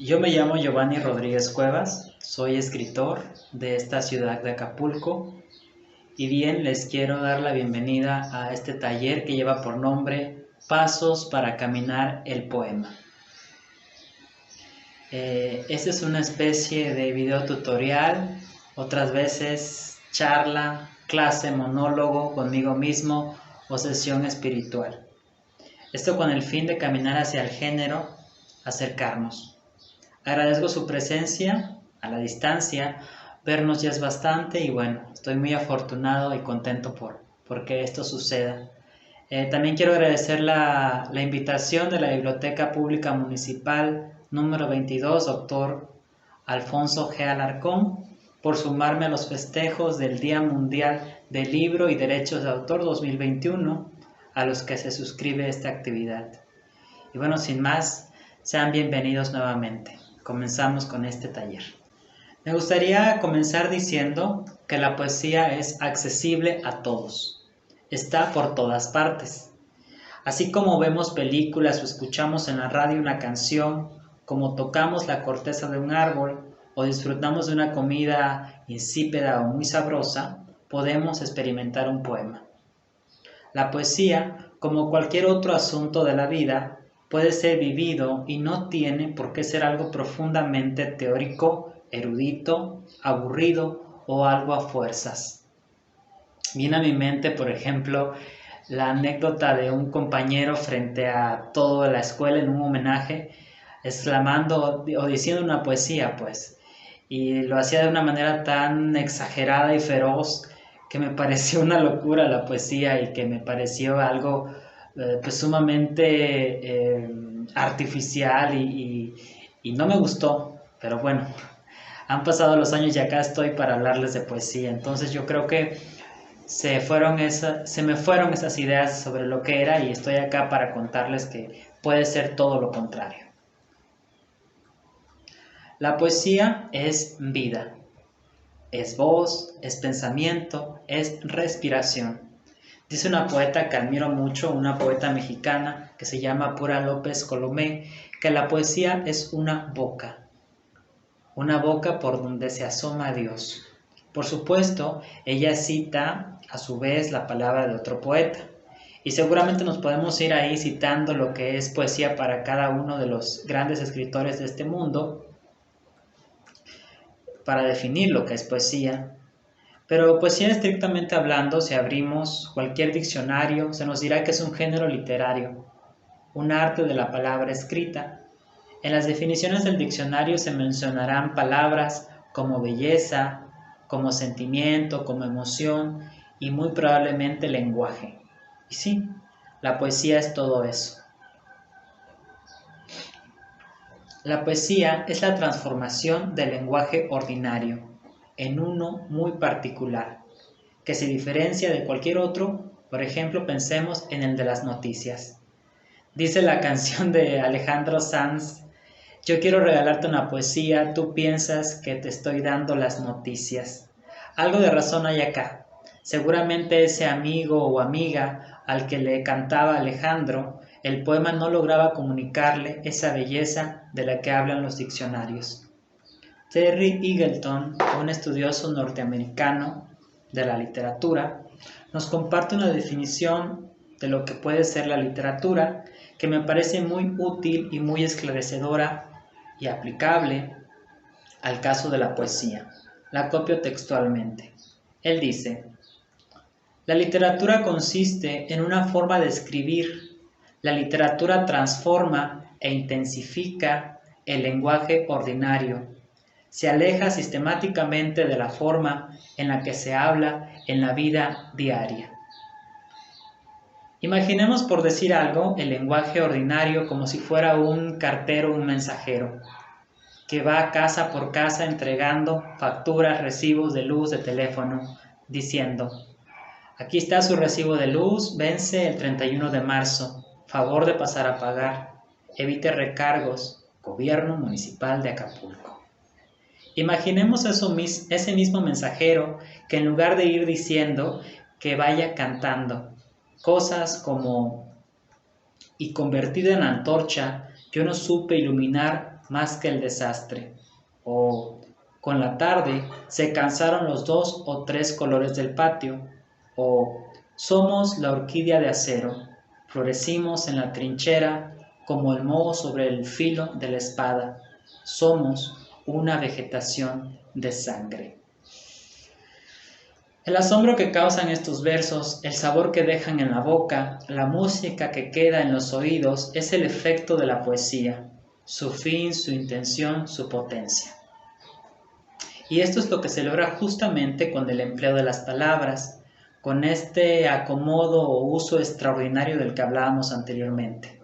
Yo me llamo Giovanni Rodríguez Cuevas, soy escritor de esta ciudad de Acapulco y bien les quiero dar la bienvenida a este taller que lleva por nombre Pasos para caminar el poema. Esta es una especie de video tutorial, otras veces charla, clase, monólogo conmigo mismo o sesión espiritual. Esto con el fin de caminar hacia el género, acercarnos. Agradezco su presencia a la distancia, vernos ya es bastante y bueno, estoy muy afortunado y contento por que esto suceda. También quiero agradecer la invitación de la Biblioteca Pública Municipal número 22, doctor Alfonso G. Alarcón, por sumarme a los festejos del Día Mundial del Libro y Derechos de Autor 2021, a los que se suscribe esta actividad. Y bueno, sin más, sean bienvenidos nuevamente. Comenzamos con este taller. Me gustaría comenzar diciendo que la poesía es accesible a todos. Está por todas partes. Así como vemos películas o escuchamos en la radio una canción, como tocamos la corteza de un árbol o disfrutamos de una comida insípida o muy sabrosa, podemos experimentar un poema. La poesía, como cualquier otro asunto de la vida, puede ser vivido y no tiene por qué ser algo profundamente teórico, erudito, aburrido o algo a fuerzas. Viene a mi mente, por ejemplo, la anécdota de un compañero frente a toda la escuela en un homenaje, exclamando o diciendo una poesía, pues, y lo hacía de una manera tan exagerada y feroz que me pareció una locura la poesía y que me pareció algo pues sumamente artificial y no me gustó, pero bueno, han pasado los años y acá estoy para hablarles de poesía. Entonces yo creo que se me fueron esas ideas sobre lo que era y estoy acá para contarles que puede ser todo lo contrario. La poesía es vida, es voz, es pensamiento, es respiración. Dice una poeta que admiro mucho, una poeta mexicana que se llama Pura López Colomé, que la poesía es una boca por donde se asoma a Dios. Por supuesto, ella cita a su vez la palabra de otro poeta, y seguramente nos podemos ir ahí citando lo que es poesía para cada uno de los grandes escritores de este mundo, para definir lo que es poesía. Pero poesía estrictamente hablando, si abrimos cualquier diccionario, se nos dirá que es un género literario, un arte de la palabra escrita. En las definiciones del diccionario se mencionarán palabras como belleza, como sentimiento, como emoción y muy probablemente lenguaje. Y sí, la poesía es todo eso. La poesía es la transformación del lenguaje ordinario en uno muy particular, que se diferencia de cualquier otro. Por ejemplo, pensemos en el de las noticias. Dice la canción de Alejandro Sanz: yo quiero regalarte una poesía, tú piensas que te estoy dando las noticias. Algo de razón hay acá. Seguramente ese amigo o amiga al que le cantaba Alejandro, el poema no lograba comunicarle esa belleza de la que hablan los diccionarios. Terry Eagleton, un estudioso norteamericano de la literatura, nos comparte una definición de lo que puede ser la literatura que me parece muy útil y muy esclarecedora y aplicable al caso de la poesía. La copio textualmente. Él dice: la literatura consiste en una forma de escribir. La literatura transforma e intensifica el lenguaje ordinario. Se aleja sistemáticamente de la forma en la que se habla en la vida diaria. Imaginemos, por decir algo, el lenguaje ordinario como si fuera un cartero, un mensajero, que va casa por casa entregando facturas, recibos de luz, de teléfono, diciendo: aquí está su recibo de luz, vence el 31 de marzo, favor de pasar a pagar, evite recargos, Gobierno Municipal de Acapulco. Imaginemos ese mismo mensajero que en lugar de ir diciendo, que vaya cantando cosas como: y convertida en antorcha, yo no supe iluminar más que el desastre. O con la tarde se cansaron los 2 o 3 colores del patio. O somos la orquídea de acero, florecimos en la trinchera como el moho sobre el filo de la espada. Somos una vegetación de sangre. El asombro que causan estos versos, el sabor que dejan en la boca, la música que queda en los oídos, es el efecto de la poesía, su fin, su intención, su potencia. Y esto es lo que se logra justamente con el empleo de las palabras, con este acomodo o uso extraordinario del que hablábamos anteriormente.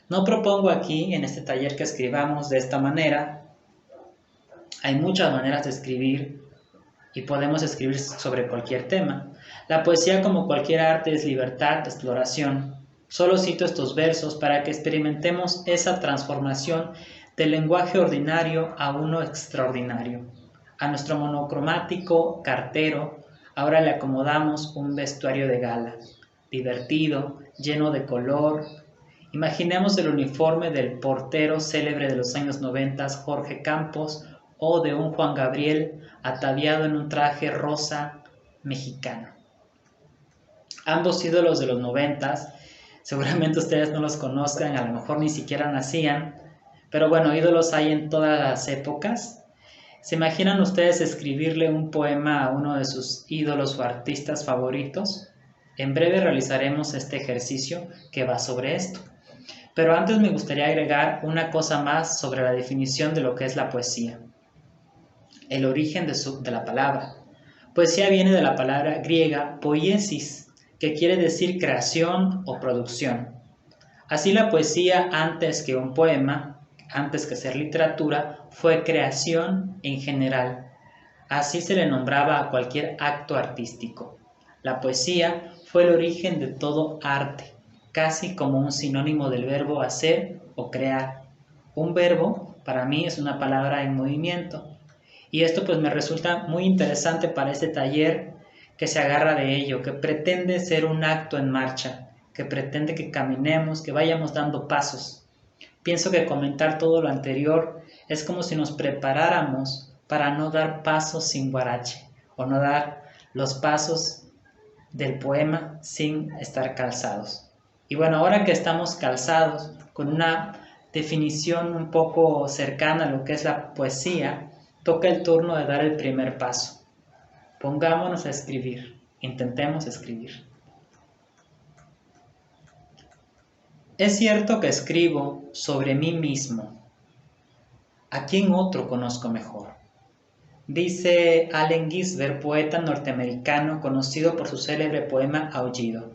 No propongo aquí, en este taller, que escribamos de esta manera. Hay muchas maneras de escribir y podemos escribir sobre cualquier tema. La poesía, como cualquier arte, es libertad, exploración. Solo cito estos versos para que experimentemos esa transformación del lenguaje ordinario a uno extraordinario. A nuestro monocromático cartero ahora le acomodamos un vestuario de gala, divertido, lleno de color. Imaginemos el uniforme del portero célebre de los años 90, Jorge Campos, o de un Juan Gabriel ataviado en un traje rosa mexicano. Ambos ídolos de los 90, seguramente ustedes no los conozcan, a lo mejor ni siquiera nacían, pero bueno, ídolos hay en todas las épocas. ¿Se imaginan ustedes escribirle un poema a uno de sus ídolos o artistas favoritos? En breve realizaremos este ejercicio que va sobre esto. Pero antes me gustaría agregar una cosa más sobre la definición de lo que es la poesía. El origen de la palabra. Poesía viene de la palabra griega poiesis, que quiere decir creación o producción. Así la poesía, antes que un poema, antes que ser literatura, fue creación en general. Así se le nombraba a cualquier acto artístico. La poesía fue el origen de todo arte, casi como un sinónimo del verbo hacer o crear. Un verbo, para mí, es una palabra en movimiento. Y esto pues me resulta muy interesante para este taller que se agarra de ello, que pretende ser un acto en marcha, que pretende que caminemos, que vayamos dando pasos. Pienso que comentar todo lo anterior es como si nos preparáramos para no dar pasos sin guarache, o no dar los pasos del poema sin estar calzados. Y bueno, ahora que estamos calzados con una definición un poco cercana a lo que es la poesía, toca el turno de dar el primer paso. Pongámonos a escribir, intentemos escribir. Es cierto que escribo sobre mí mismo. ¿A quién otro conozco mejor? Dice Allen Ginsberg, poeta norteamericano conocido por su célebre poema Aullido.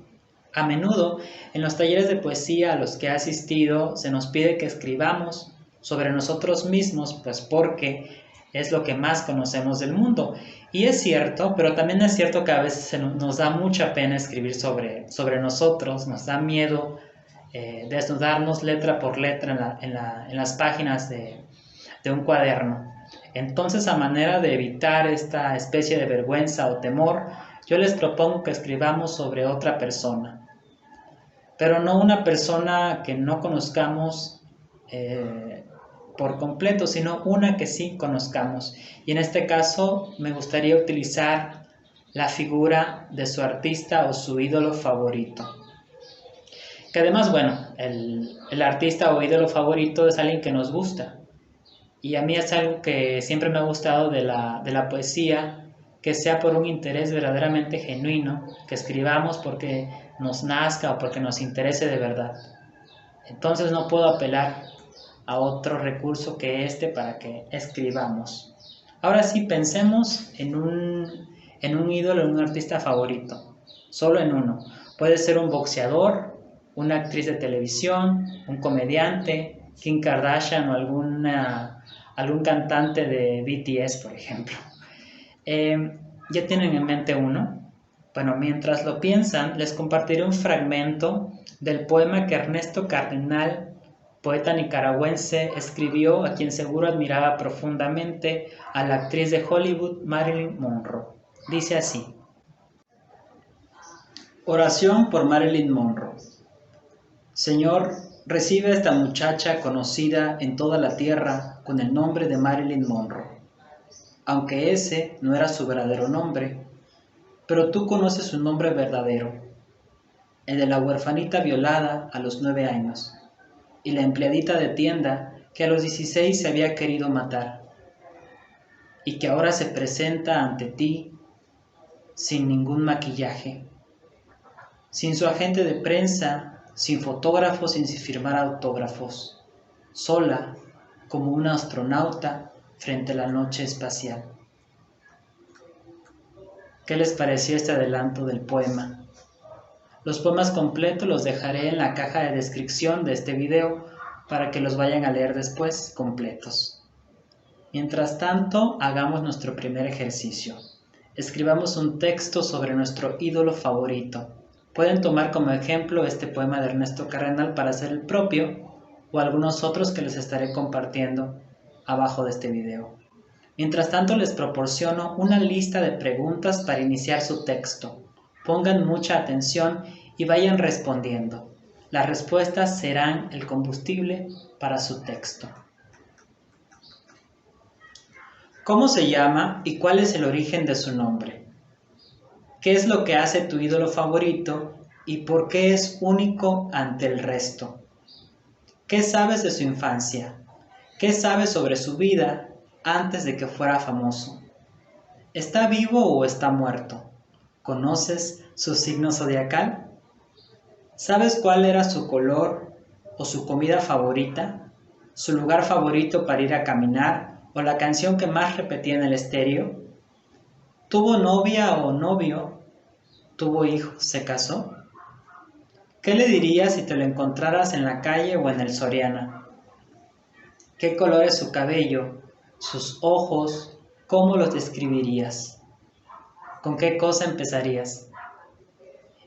A menudo, en los talleres de poesía a los que he asistido, se nos pide que escribamos sobre nosotros mismos, pues porque es lo que más conocemos del mundo. Y es cierto, pero también es cierto que a veces nos da mucha pena escribir sobre nosotros, nos da miedo desnudarnos letra por letra en las páginas de un cuaderno. Entonces, a manera de evitar esta especie de vergüenza o temor, yo les propongo que escribamos sobre otra persona, pero no una persona que no conozcamos por completo, sino una que sí conozcamos. Y en este caso me gustaría utilizar la figura de su artista o su ídolo favorito. Que además, bueno, el artista o ídolo favorito es alguien que nos gusta. Y a mí es algo que siempre me ha gustado de la poesía, que sea por un interés verdaderamente genuino, que escribamos porque nos nazca o porque nos interese de verdad. Entonces no puedo apelar a otro recurso que este para que escribamos. Ahora sí, pensemos en un ídolo, en un artista favorito, solo en uno. Puede ser un boxeador, una actriz de televisión, un comediante, Kim Kardashian o algún cantante de BTS, por ejemplo. ¿Ya tienen en mente uno? Bueno, mientras lo piensan, les compartiré un fragmento del poema que Ernesto Cardenal, poeta nicaragüense, escribió, a quien seguro admiraba profundamente, a la actriz de Hollywood Marilyn Monroe. Dice así: Oración por Marilyn Monroe. Señor, Recibe a esta muchacha conocida en toda la tierra con el nombre de Marilyn Monroe, aunque ese no era su verdadero nombre, pero tú conoces su nombre verdadero, el de la huerfanita violada a los 9 años, y la empleadita de tienda que a los 16 se había querido matar, y que ahora se presenta ante ti sin ningún maquillaje, sin su agente de prensa, sin fotógrafos, sin firmar autógrafos, sola como una astronauta frente a la noche espacial. ¿Qué les pareció este adelanto del poema? Los poemas completos los dejaré en la caja de descripción de este video para que los vayan a leer después completos. Mientras tanto, hagamos nuestro primer ejercicio. Escribamos un texto sobre nuestro ídolo favorito. Pueden tomar como ejemplo este poema de Ernesto Cardenal para hacer el propio o algunos otros que les estaré compartiendo abajo de este video. Mientras tanto, les proporciono una lista de preguntas para iniciar su texto. Pongan mucha atención y vayan respondiendo. Las respuestas serán el combustible para su texto. ¿Cómo se llama y cuál es el origen de su nombre? ¿Qué es lo que hace tu ídolo favorito y por qué es único ante el resto? ¿Qué sabes de su infancia? ¿Qué sabes sobre su vida antes de que fuera famoso? ¿Está vivo o está muerto? ¿Conoces su signo zodiacal? ¿Sabes cuál era su color o su comida favorita? ¿Su lugar favorito para ir a caminar o la canción que más repetía en el estéreo? ¿Tuvo novia o novio? ¿Tuvo hijos? ¿Se casó? ¿Qué le dirías si te lo encontraras en la calle o en el Soriana? ¿Qué color es su cabello? ¿Sus ojos? ¿Cómo los describirías? ¿Con qué cosa empezarías?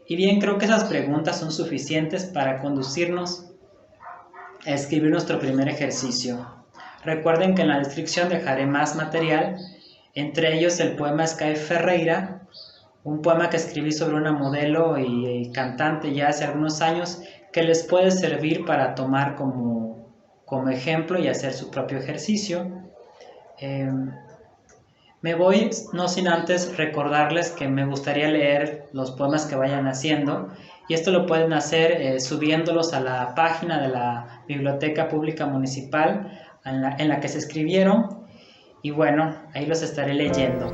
Y bien, creo que esas preguntas son suficientes para conducirnos a escribir nuestro primer ejercicio. Recuerden que en la descripción dejaré más material, entre ellos el poema Sky Ferreira, un poema que escribí sobre una modelo y cantante ya hace algunos años, que les puede servir para tomar como ejemplo y hacer su propio ejercicio. Me voy, no sin antes recordarles que me gustaría leer los poemas que vayan haciendo, y esto lo pueden hacer subiéndolos a la página de la Biblioteca Pública Municipal en la que se escribieron, y bueno, ahí los estaré leyendo.